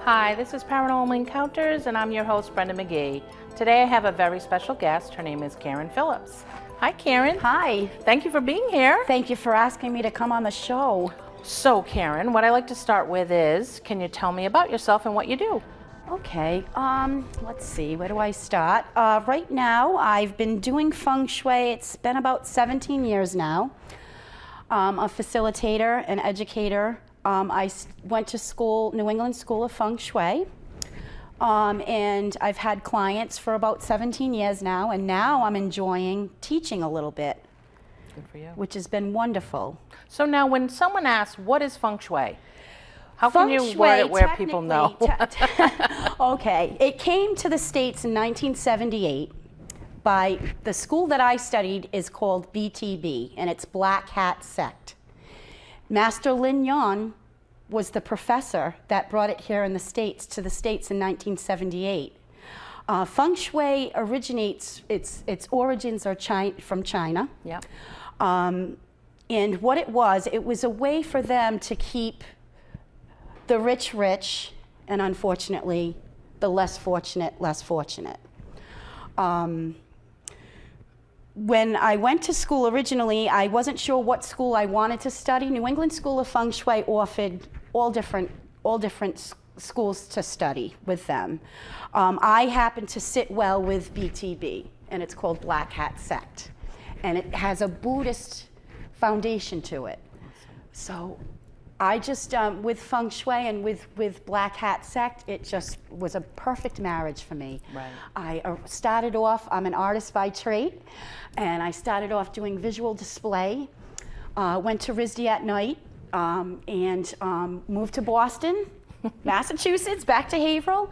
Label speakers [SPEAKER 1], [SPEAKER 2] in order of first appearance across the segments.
[SPEAKER 1] Hi, this is Paranormal Encounters, and I'm your host, Brenda McGee. Today I have a very special guest. Her name is Karan Phillips. Hi, Karan.
[SPEAKER 2] Hi.
[SPEAKER 1] Thank you for being here.
[SPEAKER 2] Thank you for asking me to come on the show.
[SPEAKER 1] So, Karan, what I like to start with is, can you tell me about yourself and what you do?
[SPEAKER 2] Okay, let's see, where do I start? Right now, I've been doing Feng Shui. It's been about 17 years now. A facilitator, an educator. I went to school, New England School of Feng Shui, and I've had clients for about 17 years now, and now I'm enjoying teaching a little bit.
[SPEAKER 1] Good for you.
[SPEAKER 2] Which has been wonderful.
[SPEAKER 1] So now when someone asks, what is Feng Shui? How can you word it where people know?
[SPEAKER 2] Okay, it came to the States in 1978 by the school that I studied is called BTB, and it's Black Hat Sect. Master Lin Yan was the professor that brought it here in the States, to the States in 1978. Feng Shui originates, its origins are from China.
[SPEAKER 1] Yeah.
[SPEAKER 2] And what it was a way for them to keep the rich rich, and unfortunately, the less fortunate less fortunate. When I went to school originally, I wasn't sure what school I wanted to study. New England School of Feng Shui offered all different schools to study with them. I happened to sit well with BTB, and it's called Black Hat Sect. And it has a Buddhist foundation to it. So I just, with Feng Shui and with Black Hat Sect, it just was a perfect marriage for me.
[SPEAKER 1] Right.
[SPEAKER 2] I started off, I'm an artist by trade, and I started off doing visual display, went to RISD at night, and moved to Boston, Massachusetts, back to Haverhill,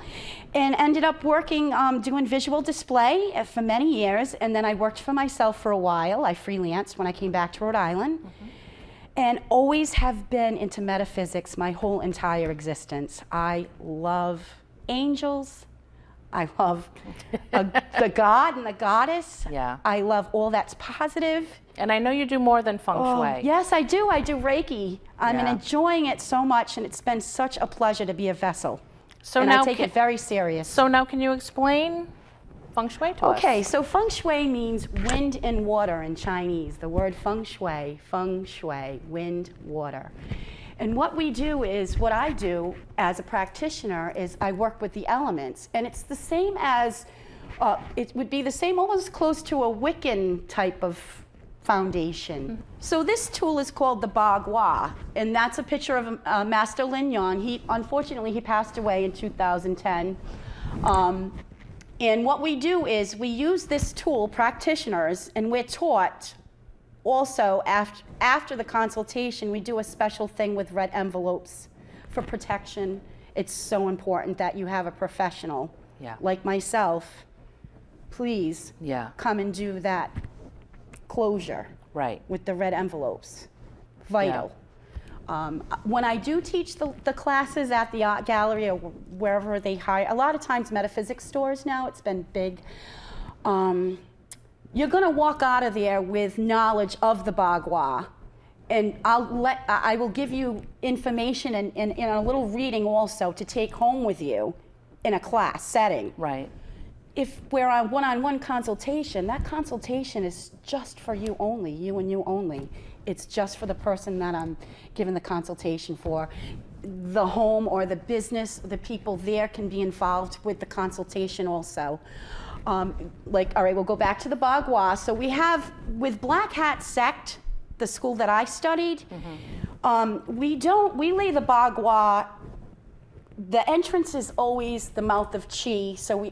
[SPEAKER 2] and ended up working, doing visual display for many years, and then I worked for myself for a while. I freelanced when I came back to Rhode Island. Mm-hmm. And always have been into metaphysics my whole entire existence. I love angels. I love the god and the goddess.
[SPEAKER 1] Yeah.
[SPEAKER 2] I love all that's positive.
[SPEAKER 1] And I know you do more than Feng Shui.
[SPEAKER 2] Yes, I do. I do Reiki. I'm enjoying it so much, and it's been such a pleasure to be a vessel. So and now I take it very serious.
[SPEAKER 1] So now can you explain Feng Shui to us?
[SPEAKER 2] Okay, so Feng Shui means wind and water in Chinese. The word Feng Shui, wind, water. And what we do is, what I do as a practitioner is I work with the elements. And it's the same as, it would be the same, almost close to a Wiccan type of foundation. Mm-hmm. So this tool is called the Bagua, and that's a picture of Master Lin Yan. Unfortunately, he passed away in 2010. And what we do is we use this tool, practitioners, and we're taught also after the consultation, we do a special thing with red envelopes for protection. It's so important that you have a professional like myself, please come and do that closure with the red envelopes. Vital. Yeah. When I do teach the classes at the art gallery or wherever they hire, a lot of times metaphysics stores now, it's been big, you're going to walk out of there with knowledge of the Bagua. And I will give you information and a little reading also to take home with you in a class setting.
[SPEAKER 1] Right.
[SPEAKER 2] If we're on one-on-one consultation, that consultation is just for you only, you and you only. It's just for the person that I'm giving the consultation for. The home or the business, the people there can be involved with the consultation also. All right, we'll go back to the Bagua. So we have, with Black Hat Sect, the school that I studied, we lay the Bagua, the entrance is always the mouth of Qi, so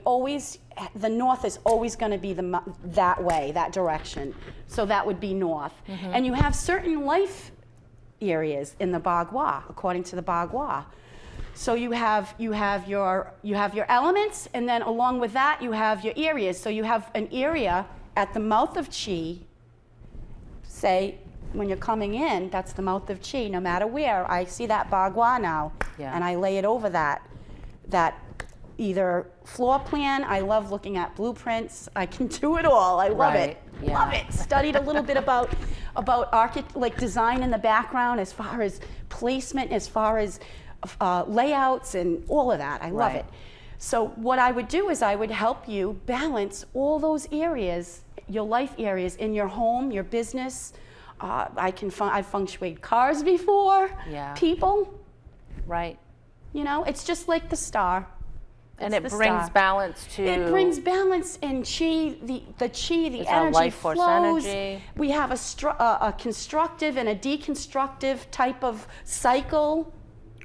[SPEAKER 2] the north is always going to be that way, that direction. So that would be north. Mm-hmm. And you have certain life areas in the Bagua, according to the Bagua. So you have your elements, and then along with that you have your areas. So you have an area at the mouth of Qi. Say when you're coming in, that's the mouth of Qi. No matter where, I see that Bagua now, and I lay it over that either floor plan. I love looking at blueprints. I can do it all. I love it. Yeah. Love it. Studied a little bit about design in the background, as far as placement, as far as layouts and all of that. I love it. So what I would do is I would help you balance all those areas, your life areas in your home, your business. I've feng shuied cars before, people.
[SPEAKER 1] Right.
[SPEAKER 2] You know, it's just like the star.
[SPEAKER 1] And it brings balance to...
[SPEAKER 2] It brings balance in chi, the chi, the energy
[SPEAKER 1] life force
[SPEAKER 2] flows.
[SPEAKER 1] energy.
[SPEAKER 2] We have a constructive and a deconstructive type of cycle.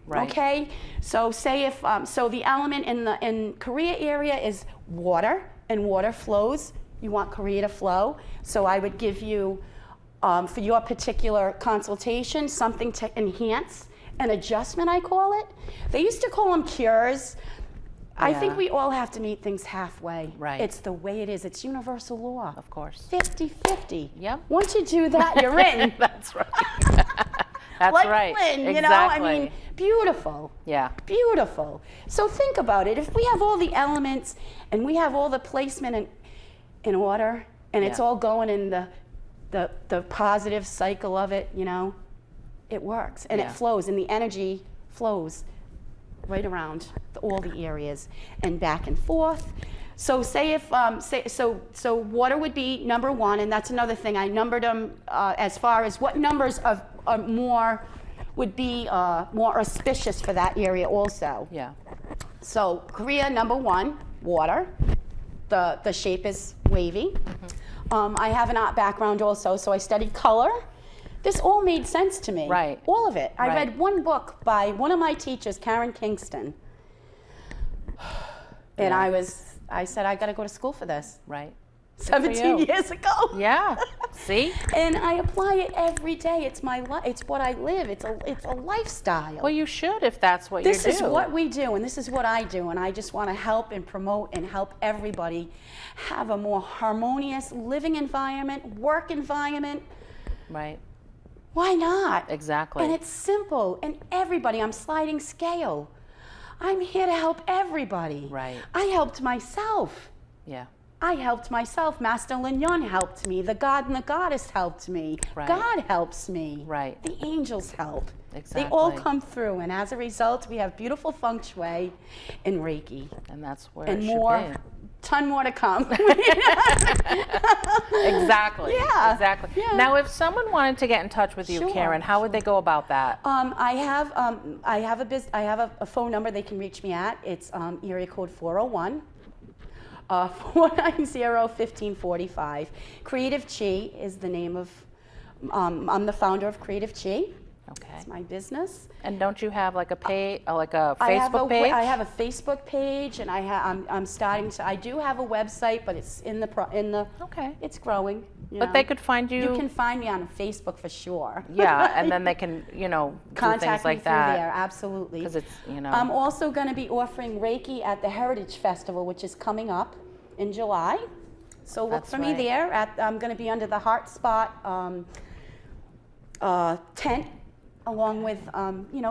[SPEAKER 1] Right.
[SPEAKER 2] Okay, so say if so the element in Korea area is water, and water flows. You want Korea to flow, so I would give you for your particular consultation something to enhance an adjustment. I call it. They used to call them cures. I think we all have to meet things halfway.
[SPEAKER 1] Right.
[SPEAKER 2] It's the way it is. It's universal law.
[SPEAKER 1] Of course.
[SPEAKER 2] 50-50.
[SPEAKER 1] Yep.
[SPEAKER 2] Once you do that, you're in.
[SPEAKER 1] That's right. That's
[SPEAKER 2] like
[SPEAKER 1] right.
[SPEAKER 2] Flynn, you
[SPEAKER 1] exactly.
[SPEAKER 2] know? I mean, beautiful.
[SPEAKER 1] Yeah.
[SPEAKER 2] Beautiful. So think about it. If we have all the elements and we have all the placement in order, and it's all going in the positive cycle of it, you know, it works and it flows, and the energy flows right around all the areas and back and forth. So say if so water would be number one, and that's another thing. I numbered them as far as what numbers of more would be more auspicious for that area also.
[SPEAKER 1] Yeah.
[SPEAKER 2] So Korea, number one, water. The shape is wavy. I have an art background also, so I studied color. This all made sense to me.
[SPEAKER 1] Right.
[SPEAKER 2] All of it. I
[SPEAKER 1] Right.
[SPEAKER 2] read one book by one of my teachers, Karen Kingston. And I said, I got to go to school for this.
[SPEAKER 1] Right.
[SPEAKER 2] 17 years ago.
[SPEAKER 1] Yeah. See?
[SPEAKER 2] And I apply it every day. It's my life. It's what I live. It's a lifestyle.
[SPEAKER 1] Well, you should if that's what you do.
[SPEAKER 2] This is what we do, and this is what I do, and I just want to help and promote and help everybody have a more harmonious living environment, work environment.
[SPEAKER 1] Right.
[SPEAKER 2] Why not?
[SPEAKER 1] Exactly.
[SPEAKER 2] And it's simple, and everybody, I'm sliding scale. I'm here to help everybody.
[SPEAKER 1] Right.
[SPEAKER 2] I helped myself.
[SPEAKER 1] Yeah.
[SPEAKER 2] I helped myself. Master Lignon helped me. The God and the Goddess helped me.
[SPEAKER 1] Right.
[SPEAKER 2] God helps me.
[SPEAKER 1] Right.
[SPEAKER 2] The angels help.
[SPEAKER 1] Exactly.
[SPEAKER 2] They all come through, and as a result, we have beautiful feng shui and Reiki.
[SPEAKER 1] And that's where
[SPEAKER 2] And
[SPEAKER 1] it
[SPEAKER 2] more,
[SPEAKER 1] should
[SPEAKER 2] ton more to come.
[SPEAKER 1] be. Exactly.
[SPEAKER 2] Yeah.
[SPEAKER 1] Exactly.
[SPEAKER 2] Yeah.
[SPEAKER 1] Now, if someone wanted to get in touch with you,
[SPEAKER 2] Sure,
[SPEAKER 1] Karen, how would they go about that?
[SPEAKER 2] I have a phone number they can reach me at. It's area code 401. 490-1545. Creative Chi is the name of, I'm the founder of Creative Chi.
[SPEAKER 1] Okay.
[SPEAKER 2] It's my business.
[SPEAKER 1] And don't you have like a page, like a
[SPEAKER 2] I have
[SPEAKER 1] Facebook page?
[SPEAKER 2] I have a Facebook page, and I'm starting to. I do have a website, but it's in the
[SPEAKER 1] Okay.
[SPEAKER 2] It's growing.
[SPEAKER 1] But they could find you.
[SPEAKER 2] You can find me on Facebook for sure.
[SPEAKER 1] Yeah, and then they can, do
[SPEAKER 2] Contact
[SPEAKER 1] things like
[SPEAKER 2] me through
[SPEAKER 1] that.
[SPEAKER 2] there, absolutely.
[SPEAKER 1] Because it's,
[SPEAKER 2] I'm also going to be offering Reiki at the Heritage Festival, which is coming up in July. So look
[SPEAKER 1] That's
[SPEAKER 2] for me
[SPEAKER 1] right.
[SPEAKER 2] there. I'm going to be under the Heart Spot tent, along with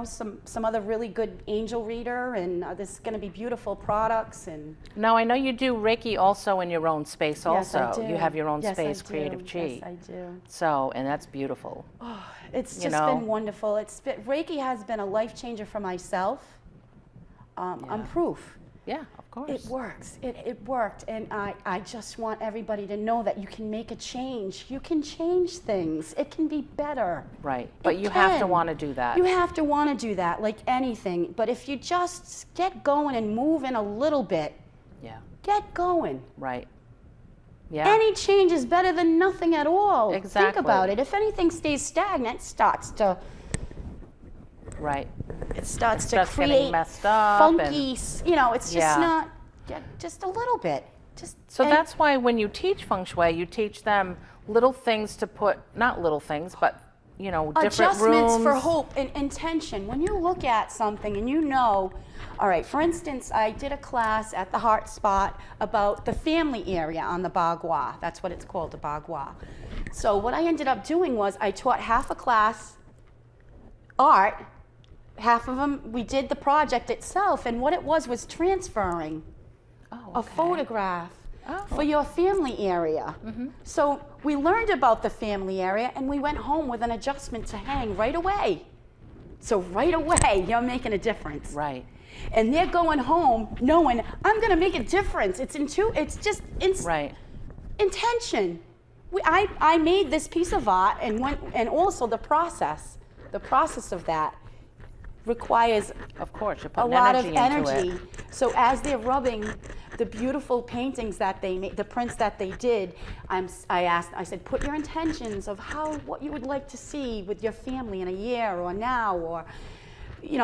[SPEAKER 2] some other really good angel reader, and there's going to be beautiful products. And
[SPEAKER 1] Now, I know you do Reiki also in your own space also.
[SPEAKER 2] Yes, I do.
[SPEAKER 1] You have your own
[SPEAKER 2] Yes, I
[SPEAKER 1] space,
[SPEAKER 2] do.
[SPEAKER 1] Creative Chi.
[SPEAKER 2] Yes, I do.
[SPEAKER 1] So, and that's beautiful.
[SPEAKER 2] It's
[SPEAKER 1] You
[SPEAKER 2] just
[SPEAKER 1] know?
[SPEAKER 2] been wonderful. Reiki has been a life changer for myself. I'm proof.
[SPEAKER 1] Yeah, of course.
[SPEAKER 2] It works. It worked, and I just want everybody to know that you can make a change. You can change things. It can be better.
[SPEAKER 1] Right, but
[SPEAKER 2] It
[SPEAKER 1] you have to
[SPEAKER 2] can.
[SPEAKER 1] want to do that.
[SPEAKER 2] You have to want to do that, like anything. But if you just get going and move in a little bit,
[SPEAKER 1] Yeah,
[SPEAKER 2] get going.
[SPEAKER 1] right. Yeah.
[SPEAKER 2] Any change is better than nothing at all.
[SPEAKER 1] Exactly.
[SPEAKER 2] Think about it. If anything stays stagnant, it starts to
[SPEAKER 1] Right.
[SPEAKER 2] starts
[SPEAKER 1] getting
[SPEAKER 2] create
[SPEAKER 1] messed up
[SPEAKER 2] funky. It's just
[SPEAKER 1] Yeah.
[SPEAKER 2] not. Just a little bit.
[SPEAKER 1] So
[SPEAKER 2] and-
[SPEAKER 1] that's why when you teach Feng Shui, you teach them little things to put, not little things, but, different
[SPEAKER 2] adjustments
[SPEAKER 1] rooms.
[SPEAKER 2] for hope and intention. When you look at something and all right, for instance, I did a class at the Heart Spot about the family area on the Bagua. That's what it's called, the Bagua. So what I ended up doing was I taught half a class art, half of them we did the project itself, and what it was transferring a photograph for your family area. So we learned about the family area, and we went home with an adjustment to hang right away. So right away, you're making a difference.
[SPEAKER 1] Right.
[SPEAKER 2] And they're going home knowing, I'm going to make a difference. It's just intention. I made this piece of art, and also the process of that requires,
[SPEAKER 1] of course, you put
[SPEAKER 2] a lot of
[SPEAKER 1] energy into
[SPEAKER 2] energy.
[SPEAKER 1] it.
[SPEAKER 2] So as they're rubbing the beautiful paintings that they made, the prints that they did, I said, put your intentions of what you would like to see with your family in a year or now, or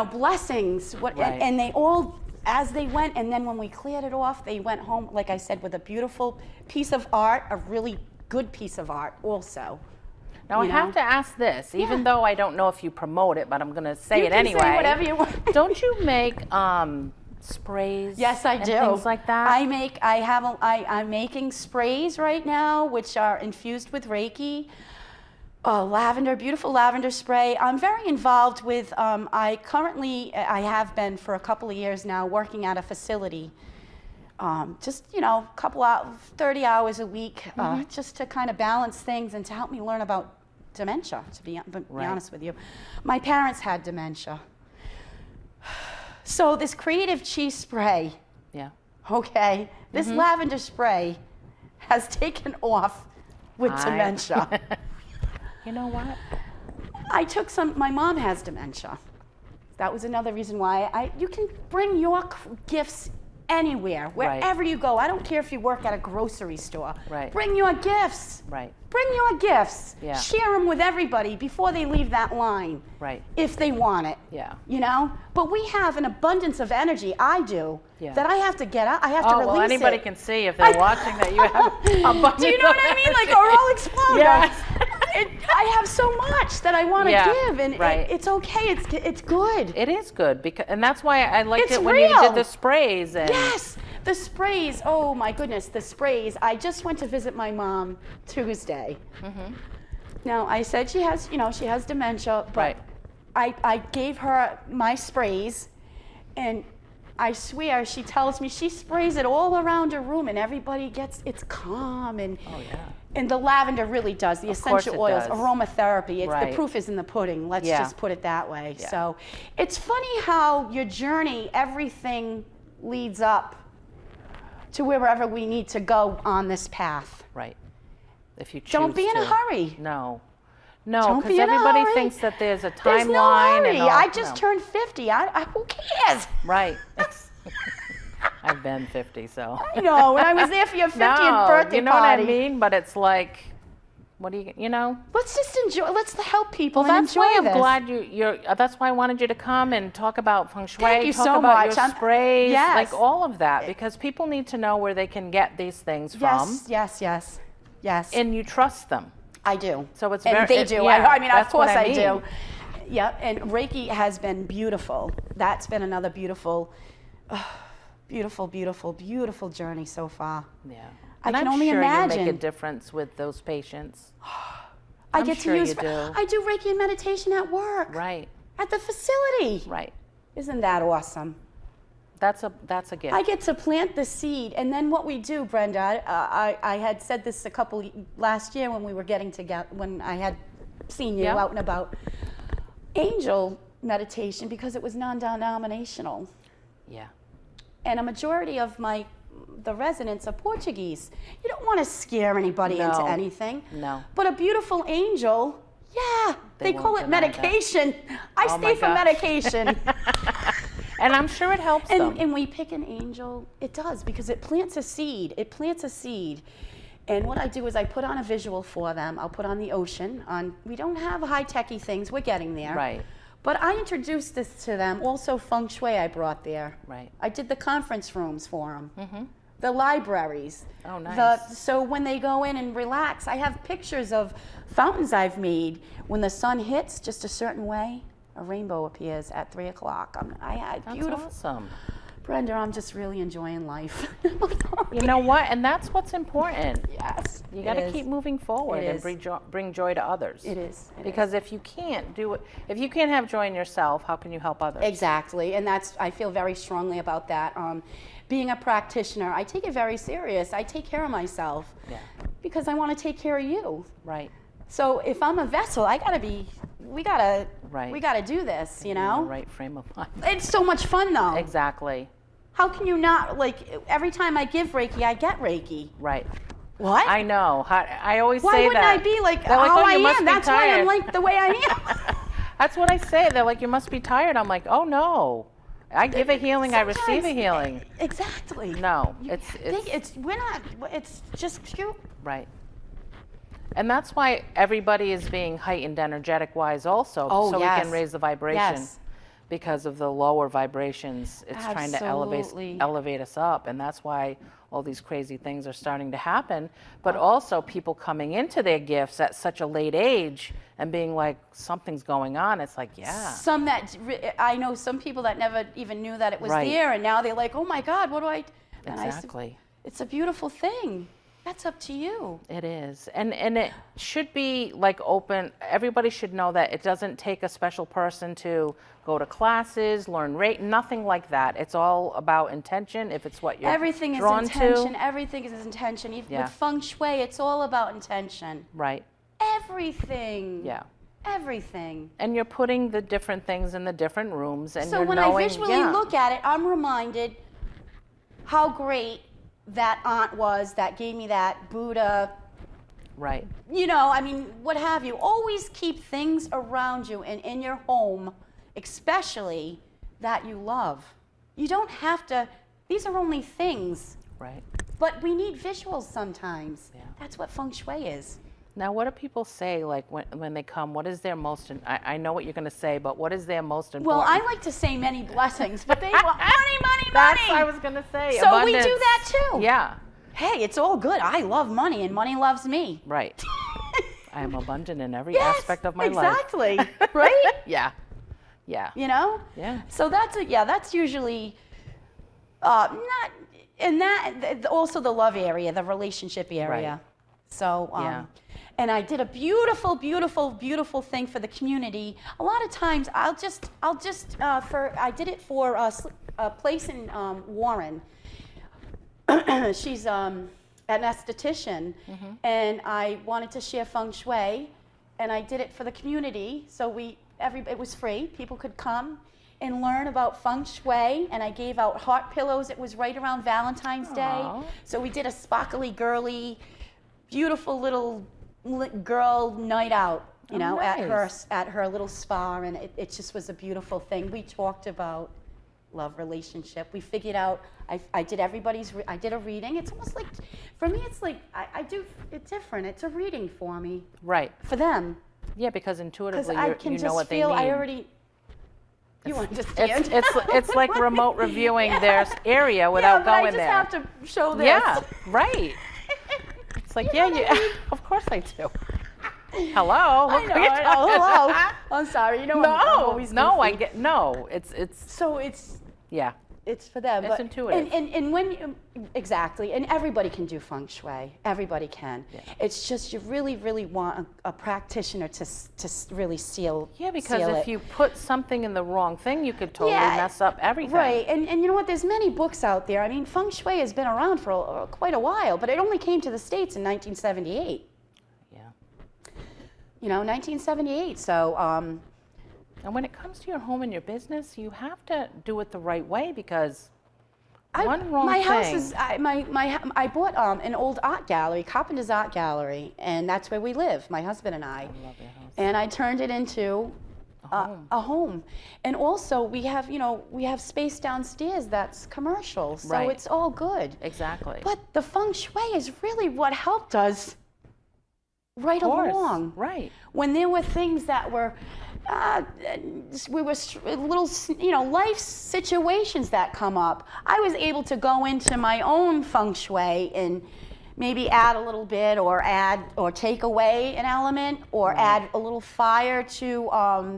[SPEAKER 2] blessings.
[SPEAKER 1] Right.
[SPEAKER 2] And they all, as they went, and then when we cleared it off, they went home, like I said, with a beautiful piece of art, a really good piece of art also.
[SPEAKER 1] Now I have to ask this, even though I don't know if you promote it, but I'm going to say it anyway.
[SPEAKER 2] You can say whatever you want.
[SPEAKER 1] Don't you make sprays?
[SPEAKER 2] Yes, I do.
[SPEAKER 1] Things like that.
[SPEAKER 2] I'm making sprays right now, which are infused with Reiki. Lavender, beautiful lavender spray. I'm very involved with. I have been for a couple of years now working at a facility. Just a couple of 30 hours a week, just to kind of balance things and to help me learn about dementia, to be honest with you. My parents had dementia. So this creative chi spray, okay, this lavender spray has taken off with dementia.
[SPEAKER 1] You know what?
[SPEAKER 2] I took my mom has dementia. That was another reason why you can bring your gifts anywhere, wherever you go. I don't care if you work at a grocery store.
[SPEAKER 1] Right.
[SPEAKER 2] Bring your gifts.
[SPEAKER 1] Right.
[SPEAKER 2] Bring your gifts.
[SPEAKER 1] Yeah.
[SPEAKER 2] Share them with everybody before they leave that line.
[SPEAKER 1] Right.
[SPEAKER 2] If they want it.
[SPEAKER 1] Yeah.
[SPEAKER 2] But we have an abundance of energy, I do, that I have to get out. I have to release
[SPEAKER 1] well, anybody can see if they're watching that you have abundance.
[SPEAKER 2] Do you know what I mean? Like, or I'll explode.
[SPEAKER 1] Yes.
[SPEAKER 2] I have so much that I want to give, and it's okay. It's good.
[SPEAKER 1] It is good, and that's why I liked
[SPEAKER 2] It's
[SPEAKER 1] it when
[SPEAKER 2] real.
[SPEAKER 1] you did the sprays. And
[SPEAKER 2] Yes, the sprays. Oh my goodness, the sprays. I just went to visit my mom Tuesday. Now I said she has dementia, but I gave her my sprays, and I swear she tells me she sprays it all around her room, and everybody it's calm and. And the lavender really does, the essential oils, aromatherapy. The proof is in the pudding, let's just put it that way.
[SPEAKER 1] Yeah.
[SPEAKER 2] So it's funny how your journey, everything leads up to wherever we need to go on this path.
[SPEAKER 1] Right. If you choose
[SPEAKER 2] Don't be in a hurry.
[SPEAKER 1] No,
[SPEAKER 2] Don't
[SPEAKER 1] because
[SPEAKER 2] be in a
[SPEAKER 1] everybody
[SPEAKER 2] hurry.
[SPEAKER 1] thinks that there's a timeline.
[SPEAKER 2] There's no hurry.
[SPEAKER 1] And all,
[SPEAKER 2] I just turned 50. Who cares?
[SPEAKER 1] Right. I've been 50, so.
[SPEAKER 2] I know, and I was there for your 50th birthday
[SPEAKER 1] you know
[SPEAKER 2] party.
[SPEAKER 1] what I mean? But it's like, what do you know?
[SPEAKER 2] Let's just enjoy. Let's help people and
[SPEAKER 1] That's
[SPEAKER 2] enjoy
[SPEAKER 1] why I'm
[SPEAKER 2] this.
[SPEAKER 1] glad that's why I wanted you to come and talk about Feng Shui,
[SPEAKER 2] Thank you
[SPEAKER 1] talk
[SPEAKER 2] so
[SPEAKER 1] about
[SPEAKER 2] much.
[SPEAKER 1] your sprays,
[SPEAKER 2] Yes.
[SPEAKER 1] like all of that, because people need to know where they can get these things from.
[SPEAKER 2] Yes.
[SPEAKER 1] And you trust them.
[SPEAKER 2] I do.
[SPEAKER 1] So it's
[SPEAKER 2] and they do.
[SPEAKER 1] Yeah,
[SPEAKER 2] I mean, of
[SPEAKER 1] that's what
[SPEAKER 2] course I
[SPEAKER 1] mean.
[SPEAKER 2] do. Yeah, and Reiki has been beautiful. That's been another beautiful journey so far.
[SPEAKER 1] Yeah.
[SPEAKER 2] I can only imagine.
[SPEAKER 1] You make a difference with those patients.
[SPEAKER 2] I get to use.
[SPEAKER 1] You do.
[SPEAKER 2] I do Reiki and meditation at work.
[SPEAKER 1] Right.
[SPEAKER 2] At the facility.
[SPEAKER 1] Right.
[SPEAKER 2] Isn't that awesome?
[SPEAKER 1] That's a gift.
[SPEAKER 2] I get to plant the seed, and then what we do, Brenda. I had said this last year when we were getting together, when I had seen you out and about. Angel meditation, because it was non-denominational.
[SPEAKER 1] Yeah.
[SPEAKER 2] And a majority of the residents are Portuguese. You don't want to scare anybody into anything.
[SPEAKER 1] No.
[SPEAKER 2] But a beautiful angel, they call it
[SPEAKER 1] deny
[SPEAKER 2] medication. I
[SPEAKER 1] Oh
[SPEAKER 2] stay
[SPEAKER 1] my
[SPEAKER 2] for
[SPEAKER 1] gosh.
[SPEAKER 2] medication.
[SPEAKER 1] And I'm sure it helps them.
[SPEAKER 2] And we pick an angel. It does, because it plants a seed. And what I do is I put on a visual for them. I'll put on the ocean. We don't have high-techy things. We're getting there.
[SPEAKER 1] Right.
[SPEAKER 2] But I introduced this to them. Also, Feng Shui I brought there.
[SPEAKER 1] Right.
[SPEAKER 2] I did the conference rooms for them. The libraries.
[SPEAKER 1] Oh, nice.
[SPEAKER 2] So when they go in and relax, I have pictures of fountains I've made. When the sun hits just a certain way, a rainbow appears at 3 o'clock.
[SPEAKER 1] That's
[SPEAKER 2] beautiful.
[SPEAKER 1] awesome.
[SPEAKER 2] Brenda, I'm just really enjoying life.
[SPEAKER 1] You know what? And that's what's important.
[SPEAKER 2] Yes.
[SPEAKER 1] You got to keep moving forward
[SPEAKER 2] It
[SPEAKER 1] and
[SPEAKER 2] is.
[SPEAKER 1] bring joy to others.
[SPEAKER 2] It is.
[SPEAKER 1] Because if you can't do it, if you can't have joy in yourself, how can you help others?
[SPEAKER 2] Exactly, and I feel very strongly about that. Being a practitioner, I take it very serious. I take care of myself because I want to take care of you.
[SPEAKER 1] Right.
[SPEAKER 2] So if I'm a vessel, we gotta We got to do this, you
[SPEAKER 1] In
[SPEAKER 2] know?
[SPEAKER 1] the right frame of mind.
[SPEAKER 2] It's so much fun, though.
[SPEAKER 1] Exactly.
[SPEAKER 2] How can you not, like, every time I give Reiki, I get Reiki.
[SPEAKER 1] Right.
[SPEAKER 2] What?
[SPEAKER 1] I know. I always
[SPEAKER 2] Why
[SPEAKER 1] say
[SPEAKER 2] wouldn't
[SPEAKER 1] that.
[SPEAKER 2] I be like
[SPEAKER 1] They're
[SPEAKER 2] how
[SPEAKER 1] oh,
[SPEAKER 2] I
[SPEAKER 1] you must
[SPEAKER 2] am?
[SPEAKER 1] be
[SPEAKER 2] That's why I'm
[SPEAKER 1] tired.
[SPEAKER 2] like the way I am.
[SPEAKER 1] That's what I say. They're like, you must be tired. I'm like, oh no. I give a healing, I receive a
[SPEAKER 2] Sometimes-
[SPEAKER 1] healing.
[SPEAKER 2] Exactly.
[SPEAKER 1] No,
[SPEAKER 2] it's just cute.
[SPEAKER 1] Right. And that's why everybody is being heightened energetic wise also,
[SPEAKER 2] Oh,
[SPEAKER 1] so
[SPEAKER 2] yes.
[SPEAKER 1] we can raise the vibration.
[SPEAKER 2] Yes.
[SPEAKER 1] Because of the lower vibrations, it's trying to
[SPEAKER 2] Absolutely.
[SPEAKER 1] elevate us up, and that's why all these crazy things are starting to happen. But also people coming into their gifts at such a late age and being like, something's going on. It's like, yeah.
[SPEAKER 2] Some that I know some people that never even knew that it was
[SPEAKER 1] Right.
[SPEAKER 2] there, and now they're like, oh my God, what do I? And
[SPEAKER 1] Exactly.
[SPEAKER 2] it's a beautiful thing. That's up to you.
[SPEAKER 1] It is. And it should be like open. Everybody should know that it doesn't take a special person to go to classes, learn nothing like that. It's all about intention. If it's what you're
[SPEAKER 2] Everything is
[SPEAKER 1] drawn
[SPEAKER 2] intention.
[SPEAKER 1] to.
[SPEAKER 2] Everything is intention. Even
[SPEAKER 1] Yeah.
[SPEAKER 2] with Feng Shui, it's all about intention.
[SPEAKER 1] Right.
[SPEAKER 2] Everything.
[SPEAKER 1] Yeah.
[SPEAKER 2] Everything.
[SPEAKER 1] And you're putting the different things in the different rooms, and
[SPEAKER 2] So
[SPEAKER 1] you're
[SPEAKER 2] when
[SPEAKER 1] knowing,
[SPEAKER 2] I visually
[SPEAKER 1] yeah.
[SPEAKER 2] look at it, I'm reminded how great that aunt was that gave me that Buddha.
[SPEAKER 1] Right.
[SPEAKER 2] You know, I mean, what have you. Always keep things around you and in your home, especially that you love. You don't have to, these are only things,
[SPEAKER 1] Right.
[SPEAKER 2] but we need visuals sometimes.
[SPEAKER 1] Yeah.
[SPEAKER 2] That's what Feng Shui is.
[SPEAKER 1] Now, what do people say, like, when they come? What is their most, I know what you're going to say, but what is their most important?
[SPEAKER 2] Well, I like to say many blessings, but they want money, money,
[SPEAKER 1] That's
[SPEAKER 2] money.
[SPEAKER 1] what I was going to say.
[SPEAKER 2] So
[SPEAKER 1] abundance.
[SPEAKER 2] we do that too.
[SPEAKER 1] Yeah.
[SPEAKER 2] Hey, it's all good. I love money and money loves me.
[SPEAKER 1] Right. I am abundant in every
[SPEAKER 2] Yes,
[SPEAKER 1] aspect of my life.
[SPEAKER 2] exactly. Right?
[SPEAKER 1] Yeah. Yeah.
[SPEAKER 2] You know?
[SPEAKER 1] Yeah.
[SPEAKER 2] So that's usually not, and that, also the love area, the relationship area.
[SPEAKER 1] Right.
[SPEAKER 2] So,
[SPEAKER 1] Yeah.
[SPEAKER 2] and I did a beautiful, beautiful, beautiful thing for the community. A lot of times I did it for a place in Warren. She's an esthetician, and I wanted to share Feng Shui, and I did it for the community. So it was free. People could come and learn about Feng Shui, and I gave out heart pillows. It was right around Valentine's Day.
[SPEAKER 1] Aw.
[SPEAKER 2] So we did a sparkly, girly, beautiful little girl night out, you know,
[SPEAKER 1] nice.
[SPEAKER 2] at her little spa, and it just was a beautiful thing. We talked about love, relationship. We figured out, I did I did a reading. It's almost like, for me, it's like, it's different. It's a reading for me.
[SPEAKER 1] Right.
[SPEAKER 2] For them.
[SPEAKER 1] Yeah, because
[SPEAKER 2] Because
[SPEAKER 1] intuitively
[SPEAKER 2] I
[SPEAKER 1] you
[SPEAKER 2] can
[SPEAKER 1] know
[SPEAKER 2] just
[SPEAKER 1] what they
[SPEAKER 2] feel,
[SPEAKER 1] need.
[SPEAKER 2] I already, you understand.
[SPEAKER 1] It's like remote reviewing their area without
[SPEAKER 2] but
[SPEAKER 1] going there.
[SPEAKER 2] I just have to show this.
[SPEAKER 1] Yeah, right. It's like,
[SPEAKER 2] You know what I mean?
[SPEAKER 1] of course I do. Hello.
[SPEAKER 2] I know. Hello. I'm sorry. You know, I'm always goofy.
[SPEAKER 1] It's
[SPEAKER 2] So it's for them.
[SPEAKER 1] It's intuitive.
[SPEAKER 2] And when exactly, and everybody can do Feng Shui. Everybody can.
[SPEAKER 1] Yeah.
[SPEAKER 2] It's just you really, really want a practitioner to really seal.
[SPEAKER 1] because
[SPEAKER 2] seal
[SPEAKER 1] if
[SPEAKER 2] it.
[SPEAKER 1] you put something in the wrong thing, you could totally
[SPEAKER 2] Yeah,
[SPEAKER 1] mess up everything.
[SPEAKER 2] Right, and you know what? There's many books out there. I mean, Feng Shui has been around for quite a while, but it only came to the States in 1978.
[SPEAKER 1] Yeah.
[SPEAKER 2] You know, 1978. So.
[SPEAKER 1] And when it comes to your home and your business, you have to do it the right way, because one wrong
[SPEAKER 2] my
[SPEAKER 1] thing.
[SPEAKER 2] house is I bought an old art gallery, Carpenter's Art Gallery, and that's where we live, my husband and I.
[SPEAKER 1] I love your house.
[SPEAKER 2] And I turned it into a home. And also we have space downstairs that's commercial, so
[SPEAKER 1] Right.
[SPEAKER 2] it's all good.
[SPEAKER 1] Exactly.
[SPEAKER 2] But the Feng Shui is really what helped us right
[SPEAKER 1] Of course.
[SPEAKER 2] along.
[SPEAKER 1] Right.
[SPEAKER 2] When there were things that were we were little, life situations that come up, I was able to go into my own Feng Shui and maybe add a little bit, or take away an element, or add a little fire to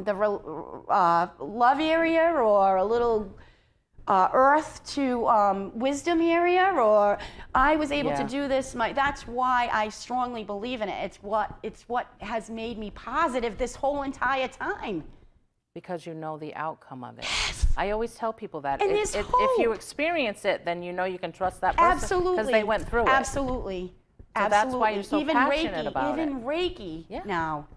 [SPEAKER 2] the love area, or a little earth to wisdom area, or I was able to do this. That's why I strongly believe in it. It's what has made me positive this whole entire time.
[SPEAKER 1] Because you know the outcome of it.
[SPEAKER 2] Yes.
[SPEAKER 1] I always tell people that
[SPEAKER 2] And
[SPEAKER 1] if
[SPEAKER 2] there's
[SPEAKER 1] you
[SPEAKER 2] hope.
[SPEAKER 1] experience it, then you know you can trust that person.
[SPEAKER 2] Absolutely.
[SPEAKER 1] Because they went through it.
[SPEAKER 2] Absolutely.
[SPEAKER 1] So that's why you're so
[SPEAKER 2] even
[SPEAKER 1] passionate
[SPEAKER 2] Reiki,
[SPEAKER 1] about
[SPEAKER 2] even
[SPEAKER 1] it.
[SPEAKER 2] Reiki
[SPEAKER 1] Yeah.
[SPEAKER 2] now.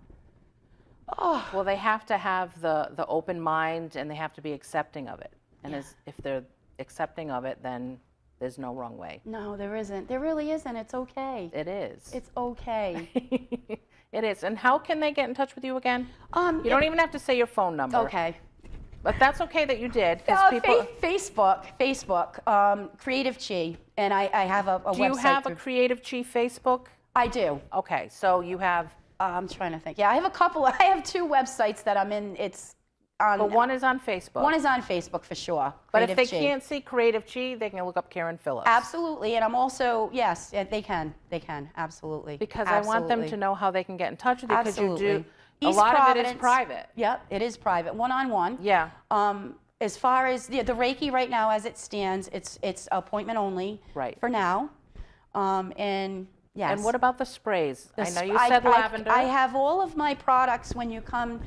[SPEAKER 2] Oh,
[SPEAKER 1] Well, they have to have the open mind, and they have to be accepting of it. And if they're accepting of it, then there's no wrong way.
[SPEAKER 2] no, there isn't. There really isn't. It's okay.
[SPEAKER 1] It is.
[SPEAKER 2] It's okay.
[SPEAKER 1] It is. And how can they get in touch with you again? You don't even have to say your phone number.
[SPEAKER 2] Okay.
[SPEAKER 1] But that's okay that you did, because people.
[SPEAKER 2] Facebook, Creative Chi, and I have a website.
[SPEAKER 1] Do you have a
[SPEAKER 2] through-
[SPEAKER 1] Creative Chi Facebook?
[SPEAKER 2] I do.
[SPEAKER 1] Okay, so you have.
[SPEAKER 2] I'm trying to think. Yeah, I have a couple. I have 2 websites that I'm in. It's on.
[SPEAKER 1] But one is on Facebook.
[SPEAKER 2] One is on Facebook for sure.
[SPEAKER 1] But if they
[SPEAKER 2] Creative Chi.
[SPEAKER 1] can't see Creative Chi, they can look up Karan Phillips.
[SPEAKER 2] Absolutely, and I'm also yes, yeah, they can, absolutely.
[SPEAKER 1] Because I want them to know how they can get in touch with you, because you
[SPEAKER 2] Absolutely.
[SPEAKER 1] do. A
[SPEAKER 2] East
[SPEAKER 1] lot of it
[SPEAKER 2] Providence.
[SPEAKER 1] is private.
[SPEAKER 2] Yep, it is private, one-on-one.
[SPEAKER 1] Yeah.
[SPEAKER 2] As far as the Reiki right now, as it stands, it's appointment only.
[SPEAKER 1] Right.
[SPEAKER 2] For now, and yes.
[SPEAKER 1] And what about the sprays? I know you
[SPEAKER 2] I-
[SPEAKER 1] said lavender.
[SPEAKER 2] I have all of my products when you come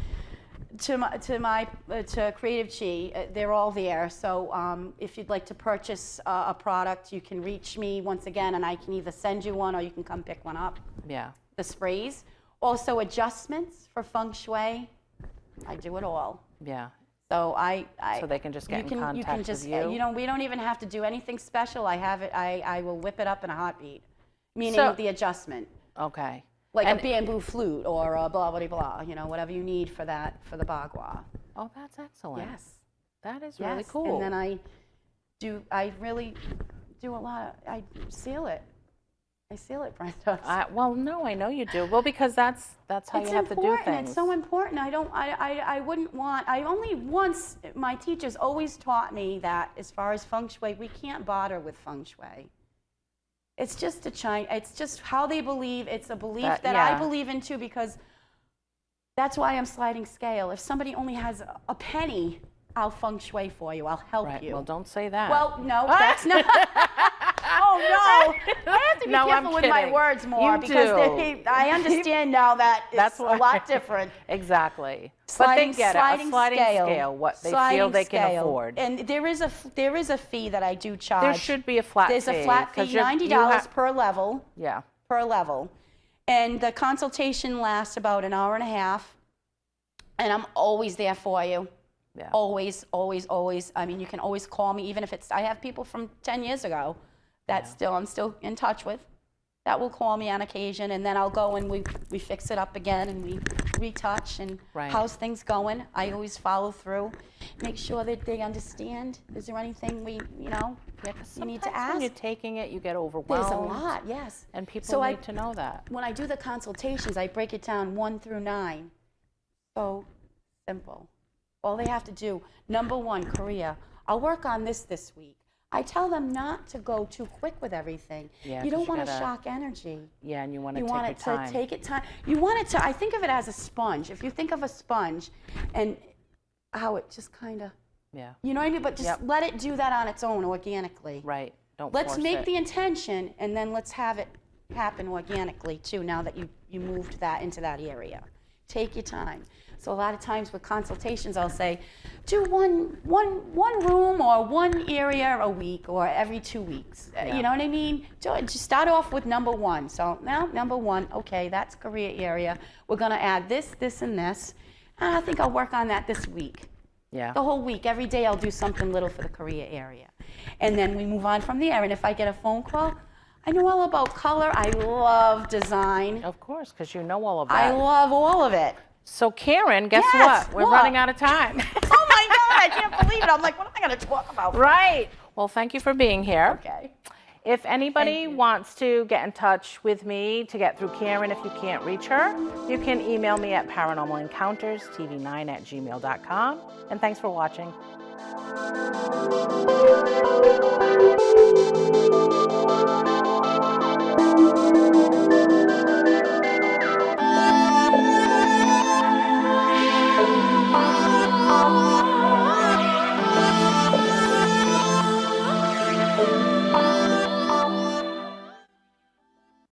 [SPEAKER 2] to Creative Chi. They're all there. So if you'd like to purchase a product, you can reach me once again, and I can either send you one or you can come pick one up.
[SPEAKER 1] Yeah.
[SPEAKER 2] The sprays, also adjustments for Feng Shui. I do it all.
[SPEAKER 1] Yeah.
[SPEAKER 2] So
[SPEAKER 1] So they can just get in contact
[SPEAKER 2] you can just,
[SPEAKER 1] with you?
[SPEAKER 2] You know, we don't even have to do anything special. I have it. I will whip it up in a heartbeat. Meaning
[SPEAKER 1] So-
[SPEAKER 2] the adjustment,
[SPEAKER 1] Okay.
[SPEAKER 2] like
[SPEAKER 1] And-
[SPEAKER 2] a bamboo flute or a blah blah blah. You know, whatever you need for that for the bagua.
[SPEAKER 1] Oh, that's excellent.
[SPEAKER 2] Yes.
[SPEAKER 1] That is
[SPEAKER 2] Yes.
[SPEAKER 1] really cool.
[SPEAKER 2] And then I really do a lot. I seal it. I seal it, Brenda.
[SPEAKER 1] Well, no, I know you do. Well, because that's how
[SPEAKER 2] It's
[SPEAKER 1] you have to do
[SPEAKER 2] important.
[SPEAKER 1] things.
[SPEAKER 2] It's so important. I wouldn't want. I only once. My teachers always taught me that as far as Feng Shui, we can't barter with Feng Shui. It's just It's just how they believe. It's a belief that I
[SPEAKER 1] yeah.
[SPEAKER 2] believe in too, because that's why I'm sliding scale. If somebody only has a penny, I'll Feng Shui for you. I'll help
[SPEAKER 1] Right.
[SPEAKER 2] you.
[SPEAKER 1] Well, don't say that.
[SPEAKER 2] Well, no, that's not. Oh no! I have to be
[SPEAKER 1] No, I'm
[SPEAKER 2] careful with my
[SPEAKER 1] kidding.
[SPEAKER 2] words more,
[SPEAKER 1] You
[SPEAKER 2] because
[SPEAKER 1] do.
[SPEAKER 2] I understand now that it's
[SPEAKER 1] That's
[SPEAKER 2] a
[SPEAKER 1] why-
[SPEAKER 2] lot different.
[SPEAKER 1] Exactly. But they get it. A sliding scale. What they feel they can afford.
[SPEAKER 2] And there is a fee that I do charge.
[SPEAKER 1] There should be a flat
[SPEAKER 2] There's
[SPEAKER 1] fee.
[SPEAKER 2] a flat fee,
[SPEAKER 1] 'cause you
[SPEAKER 2] $90 per level.
[SPEAKER 1] Yeah.
[SPEAKER 2] Per level, and the consultation lasts about an hour and a half. And I'm always there for you.
[SPEAKER 1] Yeah.
[SPEAKER 2] Always, always, always. I mean, you can always call me, even if it's. I have people from 10 years ago that I'm still in touch with, that will call me on occasion, and then I'll go and we fix it up again, and we retouch, and
[SPEAKER 1] Right.
[SPEAKER 2] how's things going. I always follow through, make sure that they understand. Is there anything you need to ask?
[SPEAKER 1] When you're taking it, you get overwhelmed.
[SPEAKER 2] There's a lot, yes.
[SPEAKER 1] And people
[SPEAKER 2] So
[SPEAKER 1] need to know that.
[SPEAKER 2] When I do the consultations, I break it down 1 through 9. So simple. All they have to do, number 1, Korea. I'll work on this week. I tell them not to go too quick with everything.
[SPEAKER 1] Yeah,
[SPEAKER 2] you
[SPEAKER 1] 'cause
[SPEAKER 2] don't
[SPEAKER 1] you
[SPEAKER 2] want to
[SPEAKER 1] gotta-
[SPEAKER 2] shock energy.
[SPEAKER 1] Yeah, and you want to
[SPEAKER 2] You
[SPEAKER 1] take
[SPEAKER 2] want
[SPEAKER 1] your
[SPEAKER 2] it
[SPEAKER 1] time.
[SPEAKER 2] to take it time. You want it to, I think of it as a sponge. If you think of a sponge and how it just kind of,
[SPEAKER 1] Yeah.
[SPEAKER 2] you know what I mean? But just
[SPEAKER 1] Yep.
[SPEAKER 2] let it do that on its own organically.
[SPEAKER 1] Right. Don't
[SPEAKER 2] Let's
[SPEAKER 1] force
[SPEAKER 2] make
[SPEAKER 1] it.
[SPEAKER 2] the intention, and then let's have it happen organically too, now that you moved that into that area. Take your time. So a lot of times with consultations, I'll say, do one room or one area a week or every 2 weeks.
[SPEAKER 1] Yeah.
[SPEAKER 2] You know what I mean? Just start off with number 1. So now number 1, okay, that's Korea area. We're going to add this, this, and this. And I think I'll work on that this week.
[SPEAKER 1] Yeah.
[SPEAKER 2] The whole week, every day I'll do something little for the Korea area. And then we move on from there. And if I get a phone call, I know all about color. I love design.
[SPEAKER 1] Of course, because you know all of that.
[SPEAKER 2] I love all of it.
[SPEAKER 1] So Karen, guess
[SPEAKER 2] Yes,
[SPEAKER 1] what? We're
[SPEAKER 2] what?
[SPEAKER 1] running out of time.
[SPEAKER 2] Oh my God, I can't believe it. I'm like, what am I going to talk about?
[SPEAKER 1] Right. Well, thank you for being here.
[SPEAKER 2] Okay.
[SPEAKER 1] If anybody
[SPEAKER 2] Thank you.
[SPEAKER 1] wants to get in touch with me to get through Karen, if you can't reach her, you can email me at paranormalencounterstv9@gmail.com. And thanks for watching.